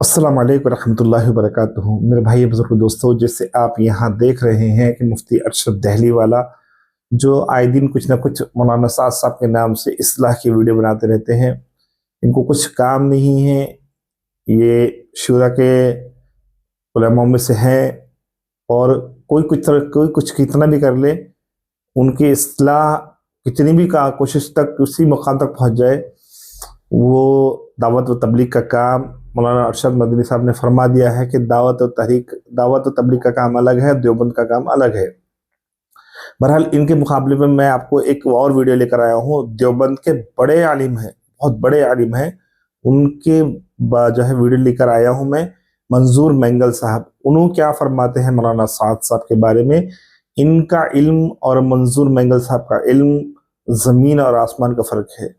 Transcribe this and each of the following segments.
अस्सलाम वालेकुम रहमतुल्लाहि व बरकातुहू। मेरे भाई बुजुर्ग दोस्तों, जैसे आप यहाँ देख रहे हैं कि मुफ्ती अरशद दहली वाला जो आए दिन कुछ ना कुछ मौलाना साद साहब के नाम से इस्लाह की वीडियो बनाते रहते हैं। इनको कुछ काम नहीं है। ये शुरा के उलमा में से हैं और कोई कुछ कितना भी कर ले, उनकी इस्लाह कितनी भी का कोशिश तक उसी मुकाम तक पहुँच जाए, वो दावत व तबलीग का काम मौलाना अरशद मदनी साहब ने फरमा दिया है कि दावत व तबलीग का काम अलग है, देवबंद का काम अलग है। बहरहाल इनके मुकाबले में मैं आपको एक और वीडियो लेकर आया हूँ। देवबंद के बड़े आलिम हैं, बहुत बड़े आलिम हैं, उनके जो है वीडियो लेकर आया हूँ मैं। मंजूर मैंगल साहब, उन्होंने क्या फरमाते हैं मौलाना साद साहब के बारे में। इनका इल्म और मंजूर मैंगल साहब का इल्म ज़मीन और आसमान का फ़र्क है।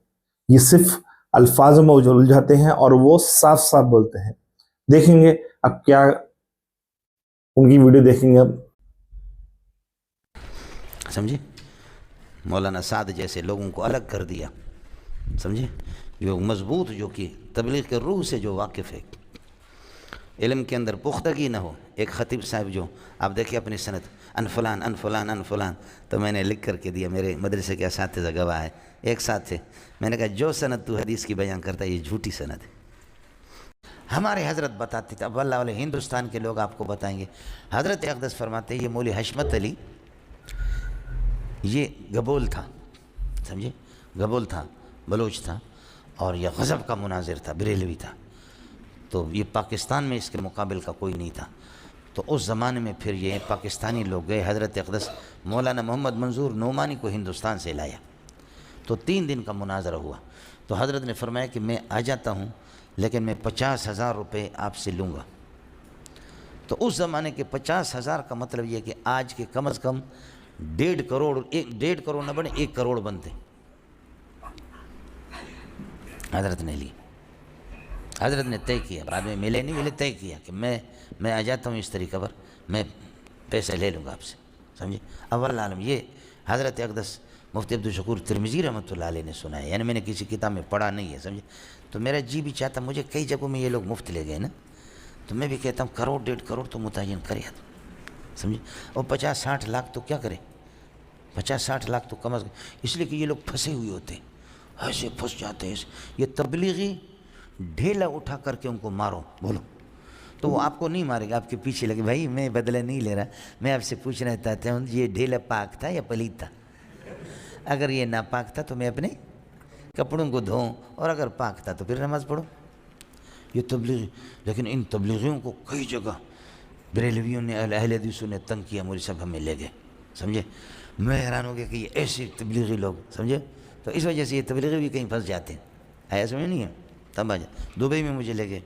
ये सिर्फ अल्फाज में उलझाते हैं और वो साफ साफ बोलते हैं। देखेंगे अब क्या, उनकी वीडियो देखेंगे अब। समझे, मौलाना साद जैसे लोगों को अलग कर दिया, समझे, जो मजबूत, जो कि तबलीग के रूह से जो वाकिफ़ है, इल्म के अंदर पुख्तगी ना हो। एक ख़तीब साहब जो आप देखिए अपनी सनद अनफलान अनफलान अनफलान, तो मैंने लिख करके दिया, मेरे मदरसे के असातिज़ा गवाह है, एक साथ थे। मैंने कहा जो सनद तू हदीस की बयान करता है ये झूठी सनद है। हमारे हज़रत बताते थे, अब अल्लाह वाले हिंदुस्तान के लोग आपको बताएंगे। हज़रत अक़दस फरमाते ये मौली हशमत अली, ये गबोल था, समझे, गबोल था, बलोच था, और यह गज़ब का मुनाजिर था, बरेलवी था। तो ये पाकिस्तान में इसके मुकाबिल का कोई नहीं था। तो उस ज़माने में फिर ये पाकिस्तानी लोग गए, हज़रत अक़दस मौलाना मोहम्मद मंजूर नोमानी को हिंदुस्तान से लाया। तो 3 दिन का मुनाजरा हुआ। तो हज़रत ने फरमाया कि मैं आ जाता हूँ, लेकिन मैं 50,000 रुपये आपसे लूँगा। तो उस ज़माने के 50,000 का मतलब ये कि आज के कम अज़ कम 1.5 करोड़, 1.5 करोड़ न बने 1 करोड़ बनते। हज़रत ने ली, हज़रत ने तय किया, बाद में मिले नहीं मिले, तय किया कि मैं आ जाता हूँ इस तरीक़े पर, मैं पैसे ले लूँगा आपसे, समझे। अव्वल आलम ये हज़रत अक़दस मुफ्ती अब्दुल शकूर तिरमिज़ी रहमतुल्लाह अलैह ने सुना है, यानी मैंने किसी किताब में पढ़ा नहीं है, समझे। तो मेरा जी भी चाहता, मुझे कई जगहों में ये लोग मुफ्त ले गए ना, तो मैं भी कहता हूँ करोड़ 1.5 करोड़ तो मुतय्यन करे, समझे। और 50-60 लाख तो क्या करे, 50-60 लाख तो कम अज़ कम, इसलिए कि ये लोग फंसे हुए होते, ऐसे फंस जाते हैं। ये तबलीगी ढेला उठा करके उनको मारो, बोलो, तो वो आपको नहीं मारेगा, आपके पीछे लगे। भाई मैं बदला नहीं ले रहा, मैं आपसे पूछना चाहता हूँ ये ढेला पाक था या पलीत था। अगर ये नापाक था तो मैं अपने कपड़ों को धोऊं, और अगर पाक था तो फिर नमाज़ पढ़ो। ये तबलीगी, लेकिन इन तबलीगियों को कई जगह बरेलवियों ने, अहले हदीसों ने तंग किया, मुझे सब हमें ले गए, समझे। मैं हैरान हो गया कि ये ऐसे तबलीगी लोग, समझे। तो इस वजह से ये तबलीगी भी कहीं फंस जाते हैं, आया समझ नहीं है। तब आ जा, दुबई में मुझे ले गए,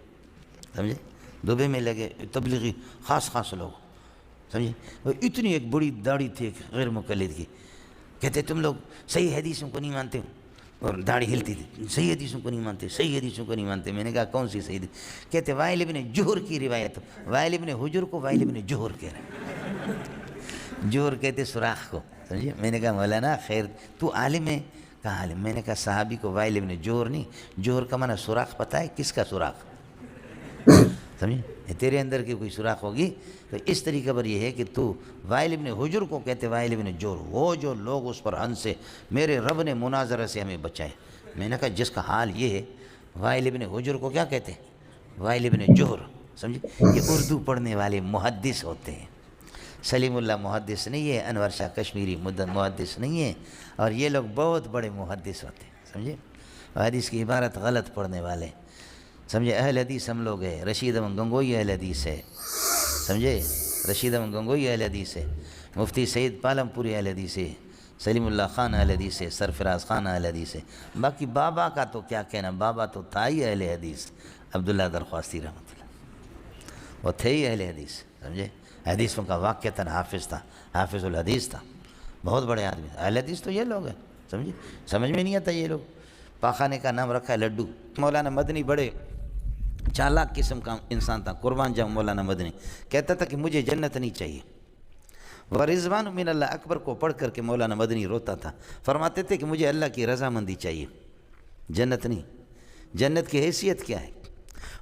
समझे, दुबई में ले गए तबलीगी ख़ास लोग, समझे। और इतनी एक बड़ी दाढ़ी थी एक गैर मुक़ल्लिद की, कहते तुम लोग सही हदीसों को नहीं मानते हो, और दाढ़ी हिलती थी, सही हदीसों को नहीं मानते, सही हदीसों को नहीं मानते। मैंने कहा कौन सी सही? कहते वाइल इब्न जुहर की रिवायत, वाइल इब्न हुजुर को वाइल इब्न जुहर कह रहे, जुहर कहते सुराख को, समझिए। मैंने कहा मौलाना खैर तू आलिम है, कहा आलिम। मैंने कहा साहबी को वाइल इब्न जुहर नहीं, जुहर का माना सुराख, पता है किसका सुराख, समझे, तेरे अंदर की कोई सुराख होगी। तो इस तरीके पर यह है कि तू वाइल इब्न हुजुर को कहते वाइल इब्न जुहर, वो जो लोग उस पर हंसे, मेरे रब ने मुनाजरा से हमें बचाए। मैंने कहा जिसका हाल ये है, वाइल इब्न हुजुर को क्या कहते, वाइल इब्न जुहर, समझे। ये उर्दू पढ़ने वाले मुहद्दिस होते हैं, सलीमुल्लाह मुहद्दिस नहीं है, अनवर शाह कश्मीरी मुहद्दिस नहीं है, और ये लोग बहुत बड़े मुहद्दिस होते हैं, समझे। हदीस की इबारत गलत पढ़ने वाले, समझे। अहल हदीस हम लोग हैं, रशीद अहमद गंगोई अहल हदीस है, समझे, रशीद अहमद गंगोई अहल हदीस है, मुफ्ती सईद पालमपुरी अहल हदीस है, सलीमुल्लाह खान अहल हदीस है, सरफराज खान अहल हदीस है। बाकी बाबा का तो क्या कहना, बाबा तो था ही अहल हदीस, अब्दुल्ला दरख्वास्ती रहमतुल्लाह, वो थे ही अहल हदीस, समझे। हदीसों का वाक़तन हाफिज़ था, हाफिज़ुल हदीस था, बहुत बड़े आदमी। अहल हदीस तो ये लोग हैं, समझे। समझ में नहीं आता ये लोग, पाखाने का नाम रखा है लड्डू। मौलाना मदनी बड़े चालाक किस्म का इंसान था, कुर्बान जाऊँ मौलाना मदनी। कहता था कि मुझे जन्नत नहीं चाहिए। व रिज़वान मिन अल्लाह अकबर को पढ़ करके मौलाना मदनी रोता था, फरमाते थे कि मुझे अल्लाह की रज़ामंदी चाहिए, जन्नत नहीं। जन्नत की हैसियत क्या है?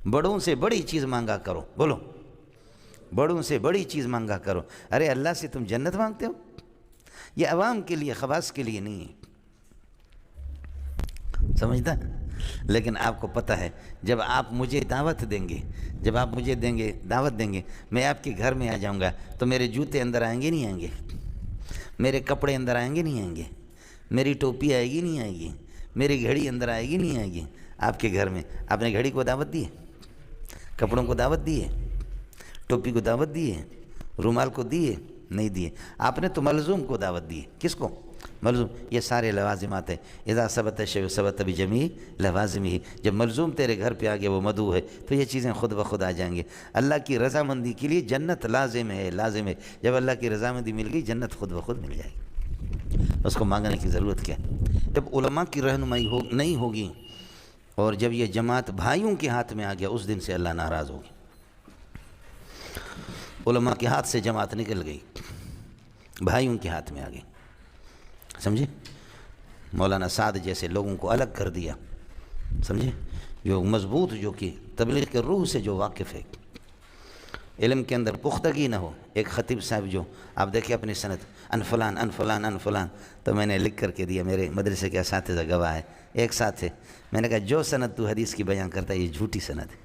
بڑوں سے بڑی چیز مانگا کرو، بولو بڑوں سے بڑی چیز مانگا کرو۔ ارے اللہ سے تم جنت مانگتے ہو؟ یہ عوام کے لیے، خواص کے لیے نہیں ہے، سمجھتا؟ لیکن آپ کو پتہ ہے جب آپ مجھے دعوت دیں گے، جب آپ مجھے دعوت دیں گے، میں آپ کے گھر میں آ جاؤں گا تو میرے جوتے اندر آئیں گے نہیں آئیں گے؟ میرے کپڑے اندر آئیں گے نہیں آئیں گے؟ میری ٹوپی آئے گی نہیں آئے گی؟ میری گھڑی اندر آئے گی نہیں آئے گی؟ آپ کے گھر میں آپ نے گھڑی کو دعوت دی ہے؟ کپڑوں کو دعوت دی ہے؟ ٹوپی کو دعوت دی ہے؟ رومال کو دی ہے؟ نہیں دی ہے۔ آپ نے تو ملزوم کو دعوت دی ہے۔ کس کو؟ ملزوم۔ یہ سارے لوازمات ہیں۔ اذا ثبت الشیء ثبت بجمیع لوازمہ، جب ملزوم تیرے گھر پہ آ گیا، وہ مدعو ہے، تو یہ چیزیں خود بخود آ جائیں گے۔ اللہ کی رضامندی کے لیے جنت لازم ہے، لازم ہے۔ جب اللہ کی رضامندی مل گئی، جنت خود بخود مل جائے گی، اس کو مانگنے کی ضرورت کیا ہے؟ جب علماء کی رہنمائی نہیں ہوگی، اور جب یہ جماعت بھائیوں کے ہاتھ میں آ گیا، اس دن سے اللہ ناراض ہوگی۔ علماء کے ہاتھ سے جماعت نکل گئی، بھائیوں کے ہاتھ میں آ گئی، سمجھے؟ مولانا سعد جیسے لوگوں کو الگ کر دیا، سمجھے؟ جو مضبوط، جو کہ تبلیغ کے روح سے جو واقف ہے، علم کے اندر پختگی نہ ہو۔ ایک خطیب صاحب جو آپ دیکھیں اپنی سند، ان فلان ان فلان ان فلان، تو میں نے لکھ کر کے دیا، میرے مدرسے کے اساتذہ گواہ ہے، ایک ساتھ ہے، میں نے کہا جو سند تو حدیث کی بیان کرتا ہے یہ جھوٹی سند ہے،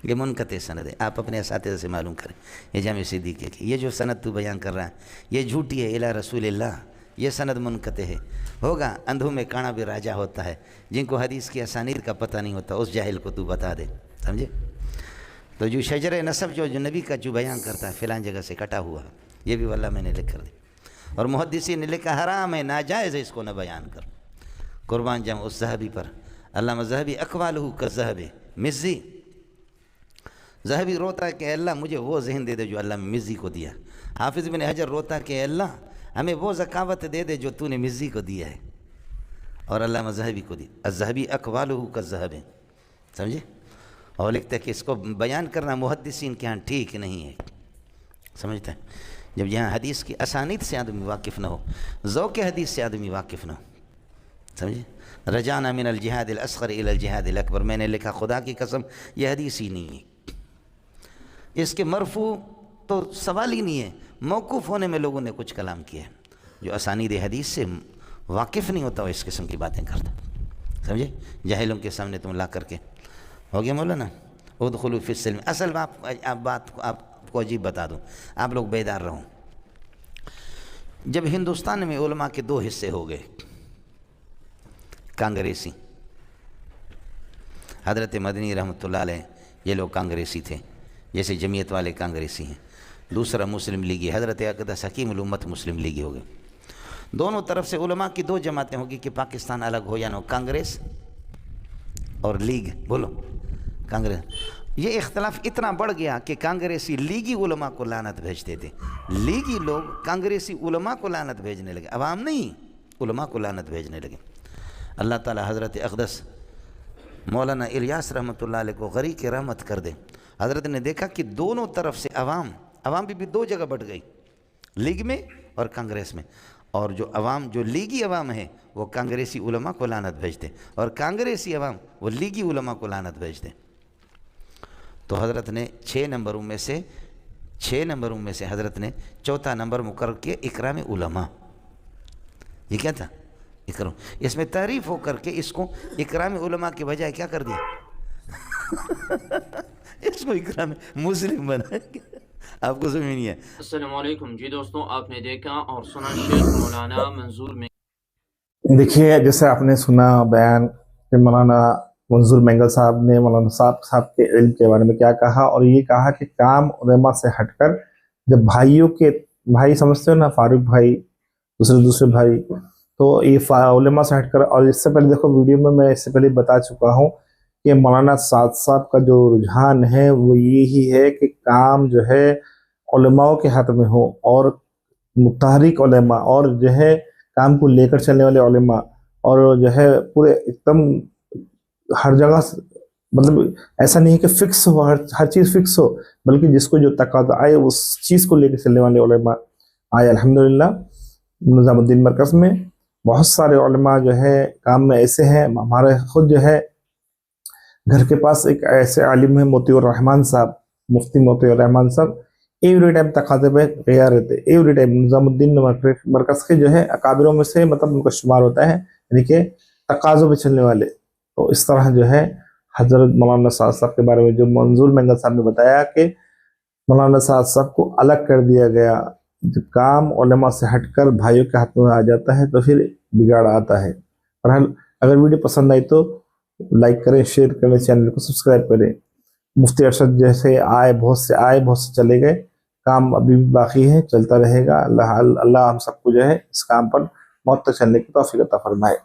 یہ منقطع سند ہے، آپ اپنے اساتذہ سے معلوم کریں۔ یہ جامع صدیقیہ کی یہ جو سند تو بیان کر رہا ہے یہ جھوٹی ہے، الی رسول اللہ، یہ سند منقطع ہے۔ ہوگا اندھوں میں کانا بھی راجہ ہوتا ہے، جن کو حدیث کی اسانید کا پتہ نہیں ہوتا، اس جاہل کو تو بتا دے، سمجھے؟ تو جو شجر نسب جو نبی کا جو بیان کرتا ہے فلان جگہ سے کٹا ہوا، یہ بھی واللہ میں نے لکھ کر دی، اور محدثین نے لکھا حرام ہے، ناجائز ہے، اس کو نہ بیان کر۔ قربان جاؤں اس ذہبی پر، علامہ ذہبی اقوالہ کالذہب مزی، ذہبی روتا ہے کہ اللہ مجھے وہ ذہن دے دے جو اللہ مزی کو دیا۔ حافظ ابن حجر روتا ہے کہ اللہ ہمیں وہ ذکاوت دے دے جو تو نے مزی کو دیا ہے اور علامہ ذہبی کو دی۔ الذہبی اقوالہ کالذہب، سمجھے؟ اور لکھتے ہیں کہ اس کو بیان کرنا محدثین کے ہاں ٹھیک نہیں ہے، سمجھتے ہیں؟ جب یہاں حدیث کی اسانید سے آدمی واقف نہ ہو، ذوق حدیث سے آدمی واقف نہ ہو، سمجھے؟ رجعنا من الجہاد الاصغر الى الجہاد الاکبر، میں نے لکھا خدا کی قسم یہ حدیث ہی نہیں ہے، اس کے مرفوع تو سوال ہی نہیں ہے، موقوف ہونے میں لوگوں نے کچھ کلام کیا ہے۔ جو اسانید حدیث سے واقف نہیں ہوتا وہ اس قسم کی باتیں کرتا، سمجھے؟ جاہلوں کے سامنے تم لا کر کے ہو گیا مولانا ادخلوا فی السلم۔ اصل بات کو آپ کو عجیب بتا دوں، آپ لوگ بیدار رہو۔ جب ہندوستان میں علماء کے دو حصے ہو گئے، کانگریسی، حضرت مدنی رحمۃ اللہ علیہ یہ لوگ کانگریسی تھے، جیسے جمعیت والے کانگریسی ہیں، دوسرا مسلم لیگی، حضرت اقدس حکیم الامت مسلم لیگی ہو گئے۔ دونوں طرف سے علماء کی دو جماعتیں ہوگی کہ پاکستان الگ ہو یا نہ ہو، کانگریس اور لیگ، بولو کانگریس۔ یہ اختلاف اتنا بڑھ گیا کہ کانگریسی لیگی علماء کو لعنت بھیجتے تھے، لیگی لوگ کانگریسی علماء کو لعنت بھیجنے لگے، عوام نہیں، علماء کو لعنت بھیجنے لگے۔ اللہ تعالی حضرت اقدس مولانا الیاس رحمۃ اللہ علیہ کو غریق رحمت کر دے۔ حضرت نے دیکھا کہ دونوں طرف سے عوام بھی دو جگہ بٹ گئی، لیگ میں اور کانگریس میں، اور جو عوام، جو لیگی عوام ہے وہ کانگریسی علماء کو لعنت بھیجتے، اور کانگریسی عوام وہ لیگی علماء کو لعنت بھیجتے۔ تو حضرت نے 6 نمبروں میں سے حضرت نے چوتھا نمبر مقرر کیا اکرام علماء۔ یہ کیا تھا؟ اکرام، اس میں تعریف ہو کر کے اس کو اکرام علماء کے بجائے کیا کر دیا؟ اس کو اکرام مسلم بنا۔ آپ کو سمجھ نہیں ہے؟ السلام علیکم جی دوستوں، آپ نے دیکھا اور سنا شیخ مولانا منظور میں دیکھیے جیسے آپ نے سنا بیان کہ مولانا منظور مینگل صاحب نے مولانا صاحب کے علم کے بارے میں کیا کہا، اور یہ کہا کہ کام علماء سے ہٹ کر جب بھائی سمجھتے ہو نا، فاروق بھائی، دوسرے بھائی، تو یہ علماء سے ہٹ کر، اور اس سے پہلے دیکھو ویڈیو میں اس سے پہلے بتا چکا ہوں کہ مولانا سعد صاحب کا جو رجحان ہے وہ یہی ہے کہ کام جو ہے علماء کے ہاتھ میں ہو، اور متحرک علماء، اور جو ہے کام کو لے کر چلنے والے علماء، اور جو ہے پورے ایک دم ہر جگہ، مطلب ایسا نہیں ہے کہ فکس ہو، ہر چیز فکس ہو، بلکہ جس کو جو تقاضا آئے اس چیز کو لے کے چلنے والے علماء آئے۔ الحمدللہ نظام الدین مرکز میں بہت سارے علماء جو ہے کام میں ایسے ہیں، ہمارے خود جو ہے घर के पास एक ऐसे आलिम है मोतीउर रहमान साहब, मुफ्ती मोतीउर रहमान साहब, एवरी टाइम तकाजे पे तैयार रहते, एवरी टाइम। निजामुद्दीन मरकज के जो है अकाबिरों में से मतलब उनका शुमार होता है, यानी कि तकाजों पे चलने वाले। तो इस तरह जो है हजरत मौलाना साद साहब के बारे में जो मंजूर मेंगल साहब ने बताया कि मौलाना साद साहब को अलग कर दिया गया, जब काम उलमा से हटकर भाइयों के हाथ में आ जाता है तो फिर बिगाड़ आता है। बहरहाल अगर वीडियो पसंद आई तो लाइक करें, शेयर करें, चैनल को सब्सक्राइब करें। मुफ्ती अरशद जैसे आए, बहुत से चले गए, काम अभी भी बाकी है, चलता रहेगा। अल्लाह हम सबको जो है इस काम पर मौत तक चलने की तौफीक अता फरमाए।